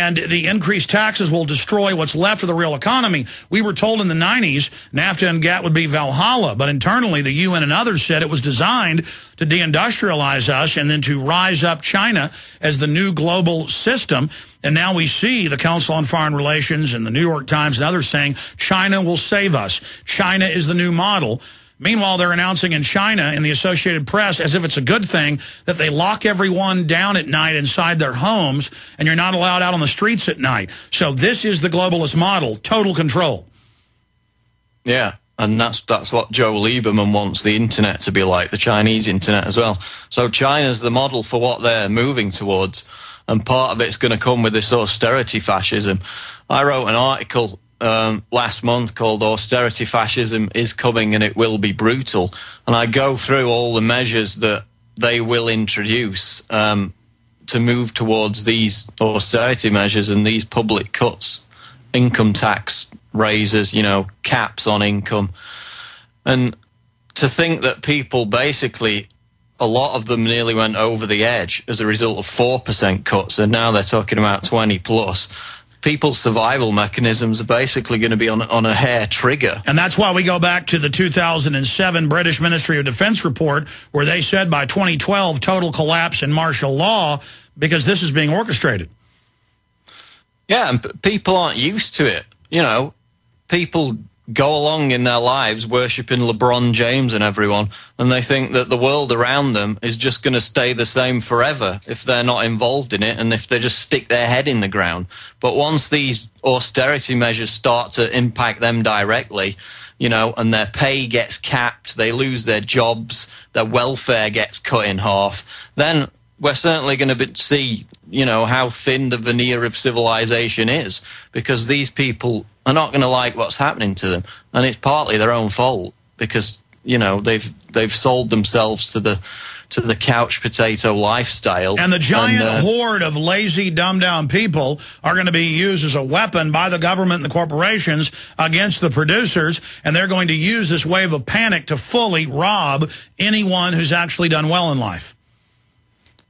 And the increased taxes will destroy what's left of the real economy. We were told in the 90s NAFTA and GATT would be Valhalla, but internally the UN and others said it was designed to deindustrialize us and then to rise up China as the new global system. And now we see the Council on Foreign Relations and the New York Times and others saying China will save us. China is the new model. Meanwhile, they're announcing in China, in the Associated Press, as if it's a good thing, that they lock everyone down at night inside their homes, and you're not allowed out on the streets at night. So this is the globalist model, total control. Yeah, and that's what Joe Lieberman wants the internet to be like, the Chinese internet as well. So China's the model for what they're moving towards, and part of it's going to come with this austerity fascism. I wrote an article last month called Austerity Fascism is Coming and It Will Be Brutal, and I go through all the measures that they will introduce to move towards these austerity measures and these public cuts, income tax raises, you know, caps on income. And to think that people basically, a lot of them nearly went over the edge as a result of 4% cuts, and now they're talking about 20 plus. People's survival mechanisms are basically going to be on a hair trigger. And that's why we go back to the 2007 British Ministry of Defense report, where they said by 2012, total collapse in martial law, because this is being orchestrated. Yeah, and people aren't used to it. You know, people go along in their lives worshipping LeBron James and everyone, and they think that the world around them is just going to stay the same forever if they're not involved in it and if they just stick their head in the ground. But once these austerity measures start to impact them directly, you know, and their pay gets capped, they lose their jobs, their welfare gets cut in half, then we're certainly going to see, you know, how thin the veneer of civilization is, because these people are not going to like what's happening to them, and it's partly their own fault because, you know, they've sold themselves to the couch potato lifestyle. And the giant horde of lazy, dumbed-down people are going to be used as a weapon by the government and the corporations against the producers, and they're going to use this wave of panic to fully rob anyone who's actually done well in life.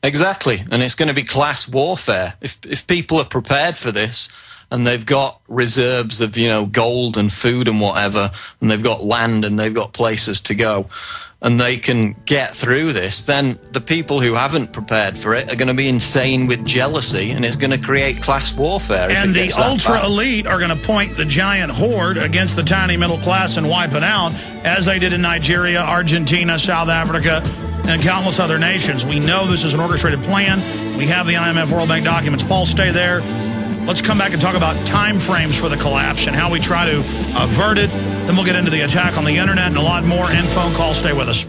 Exactly, and it's going to be class warfare. If people are prepared for this, and they've got reserves of, you know, gold and food and whatever, and they've got land and they've got places to go, and they can get through this, then the people who haven't prepared for it are going to be insane with jealousy, and it's going to create class warfare. And the ultra-elite are going to point the giant horde against the tiny middle class and wipe it out, as they did in Nigeria, Argentina, South Africa, and countless other nations. We know this is an orchestrated plan. We have the IMF World Bank documents. Paul, stay there. Let's come back and talk about time frames for the collapse and how we try to avert it. Then we'll get into the attack on the internet and a lot more. And phone calls. Stay with us.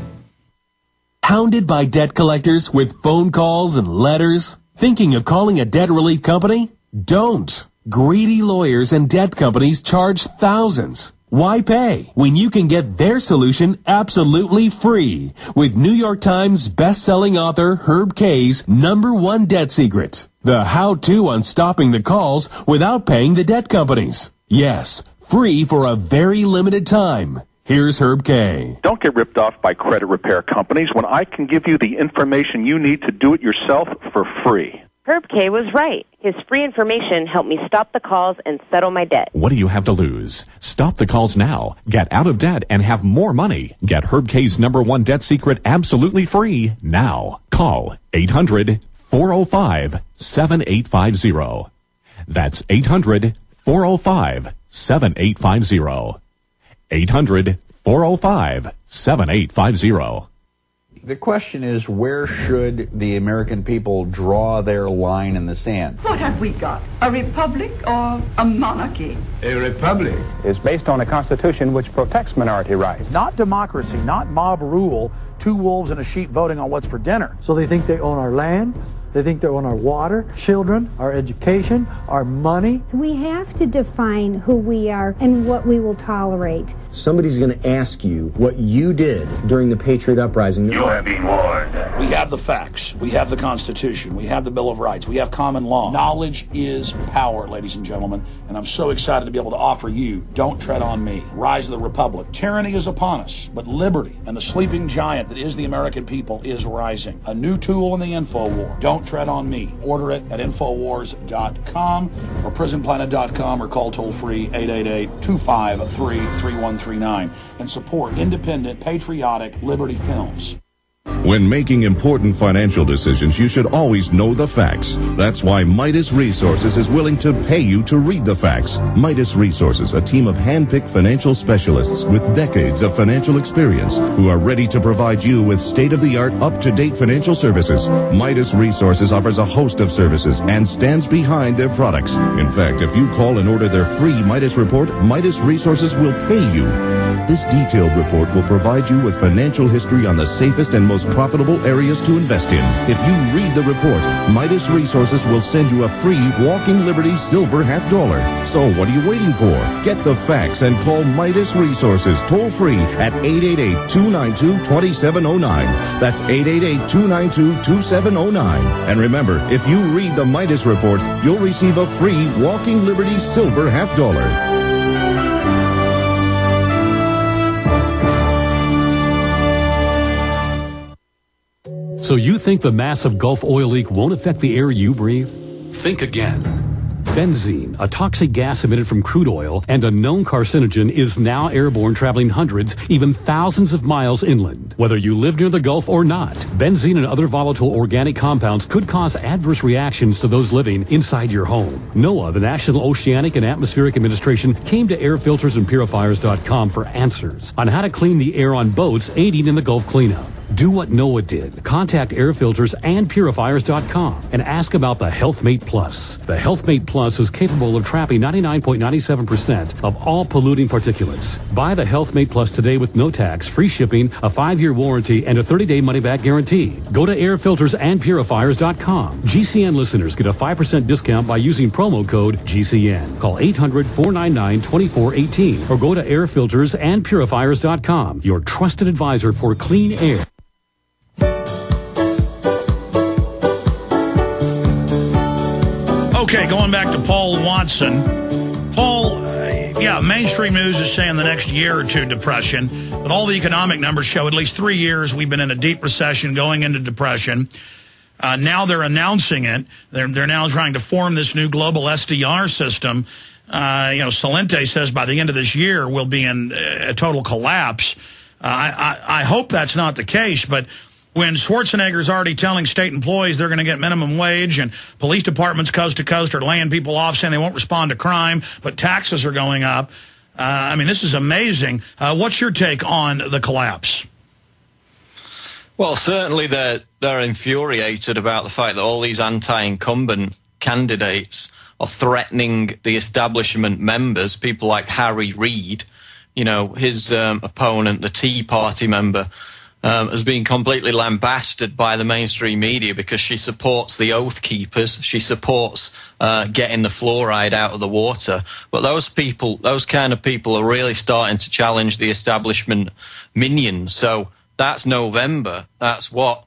Hounded by debt collectors with phone calls and letters? Thinking of calling a debt relief company? Don't. Greedy lawyers and debt companies charge thousands. Why pay when you can get their solution absolutely free with New York Times best-selling author Herb Kay's #1 debt secret? The how-to on stopping the calls without paying the debt companies. Yes, free for a very limited time. Here's Herb Kay. Don't get ripped off by credit repair companies when I can give you the information you need to do it yourself for free. Herb Kay was right. His free information helped me stop the calls and settle my debt. What do you have to lose? Stop the calls now. Get out of debt and have more money. Get Herb Kay's #1 debt secret absolutely free now. Call 800-405-7850. That's 800-405-7850. 800-405-7850. The question is, where should the American people draw their line in the sand? What have we got? A republic or a monarchy? A republic is based on a constitution which protects minority rights. Not democracy, not mob rule, two wolves and a sheep voting on what's for dinner. So they think they own our land, they think they own our water, children, our education, our money. We have to define who we are and what we will tolerate. somebody's going to ask you what you did during the Patriot Uprising. You have been warned. We have the facts. We have the Constitution. We have the Bill of Rights. We have common law. Knowledge is power, ladies and gentlemen, and I'm so excited to be able to offer you Don't Tread on Me, Rise of the Republic. Tyranny is upon us, but liberty and the sleeping giant that is the American people is rising. A new tool in the info war. Don't Tread on Me. Order it at Infowars.com or PrisonPlanet.com or call toll-free 888-253-3139 and support independent, patriotic Liberty Films. When making important financial decisions, you should always know the facts. That's why Midas Resources is willing to pay you to read the facts. Midas Resources, a team of hand-picked financial specialists with decades of financial experience who are ready to provide you with state-of-the-art, up-to-date financial services. Midas Resources offers a host of services and stands behind their products. In fact, if you call and order their free Midas report, Midas Resources will pay you. This detailed report will provide you with financial history on the safest and most profitable areas to invest in. If you read the report, Midas Resources will send you a free Walking Liberty silver $50. So what are you waiting for? Get the facts and call Midas Resources toll free at 888-292-2709. That's 888-292-2709. And remember, if you read the Midas report, you'll receive a free Walking Liberty silver $50. So you think the massive Gulf oil leak won't affect the air you breathe? Think again. Benzene, a toxic gas emitted from crude oil and a known carcinogen, is now airborne, traveling hundreds, even thousands of miles inland. Whether you live near the Gulf or not, benzene and other volatile organic compounds could cause adverse reactions to those living inside your home. NOAA, the National Oceanic and Atmospheric Administration, came to airfiltersandpurifiers.com for answers on how to clean the air on boats aiding in the Gulf cleanup. Do what NOAA did. Contact airfiltersandpurifiers.com and ask about the HealthMate Plus. The HealthMate Plus is capable of trapping 99.97% of all polluting particulates. Buy the HealthMate Plus today with no tax, free shipping, a 5-year warranty, and a 30-day money-back guarantee. Go to airfiltersandpurifiers.com. GCN listeners get a 5% discount by using promo code GCN. Call 800-499-2418 or go to airfiltersandpurifiers.com, your trusted advisor for clean air. Okay, going back to Paul Watson. Paul, mainstream news is saying the next year or two depression, but all the economic numbers show at least 3 years we've been in a deep recession going into depression. Now they're announcing it. They're now trying to form this new global SDR system. Salente says by the end of this year we'll be in a total collapse. I hope that's not the case, but when Schwarzenegger's already telling state employees they're going to get minimum wage and police departments coast to coast are laying people off saying they won't respond to crime, but taxes are going up. This is amazing. What's your take on the collapse? Well, certainly they're infuriated about the fact that all these anti-incumbent candidates are threatening the establishment members, people like Harry Reid, his opponent, the Tea Party member, has been completely lambasted by the mainstream media because she supports the Oath Keepers. She supports getting the fluoride out of the water. But those kind of people are really starting to challenge the establishment minions. So that's November. That's 4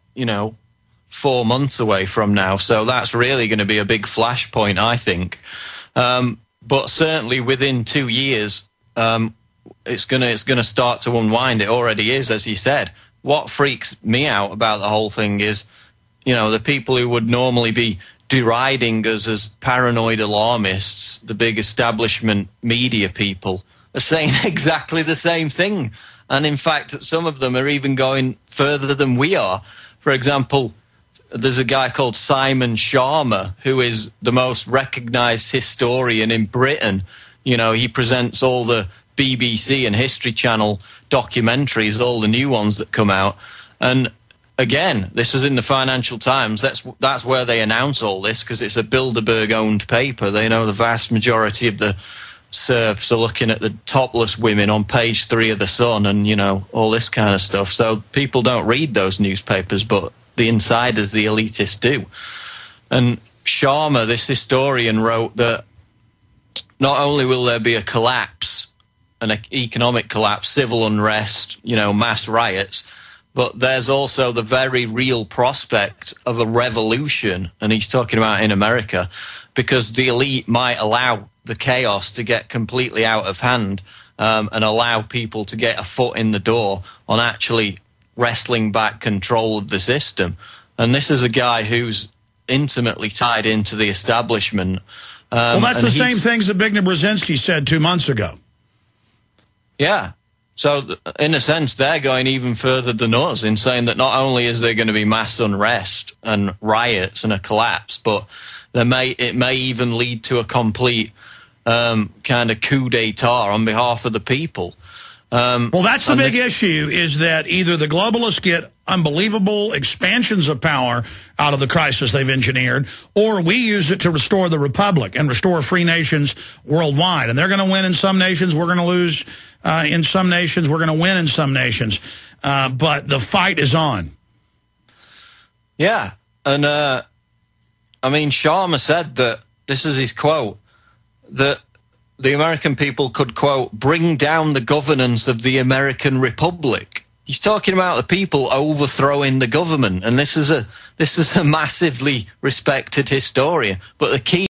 months away from now. So that's really going to be a big flashpoint, I think. But certainly within 2 years, it's going to start to unwind. It already is, as you said. What freaks me out about the whole thing is, the people who would normally be deriding us as paranoid alarmists, the big establishment media people, are saying exactly the same thing. And in fact, some of them are even going further than we are. For example, there's a guy called Simon Sharma, who is the most recognized historian in Britain. He presents all the BBC and History Channel documentaries, all the new ones that come out. And again, this was in the Financial Times. That's where they announce all this, because it's a Bilderberg-owned paper. They know the vast majority of the serfs are looking at the topless women on page 3 of The Sun and, all this kind of stuff. So people don't read those newspapers, but the insiders, the elitists do. And Sharma, this historian, wrote that not only will there be a collapse an economic collapse, civil unrest, you know, mass riots. But there's also the very real prospect of a revolution, and he's talking about in America, because the elite might allow the chaos to get completely out of hand and allow people to get a foot in the door on actually wrestling back control of the system. And this is a guy who's intimately tied into the establishment. Well, that's the same things that Bigner Brzezinski said 2 months ago. Yeah. So, in a sense, they're going even further than us in saying that not only is there going to be mass unrest and riots and a collapse, but it may even lead to a complete kind of coup d'etat on behalf of the people. Well, that's the big issue, is that either the globalists get unbelievable expansions of power out of the crisis they've engineered, or we use it to restore the republic and restore free nations worldwide. And they're going to win in some nations, we're going to lose in some nations, we're going to win in some nations. But the fight is on. Yeah. And, I mean, Sharma said that, this is his quote, that the American people could, quote, bring down the governance of the American Republic. He's talking about the people overthrowing the government, and this is a massively respected historian. But the key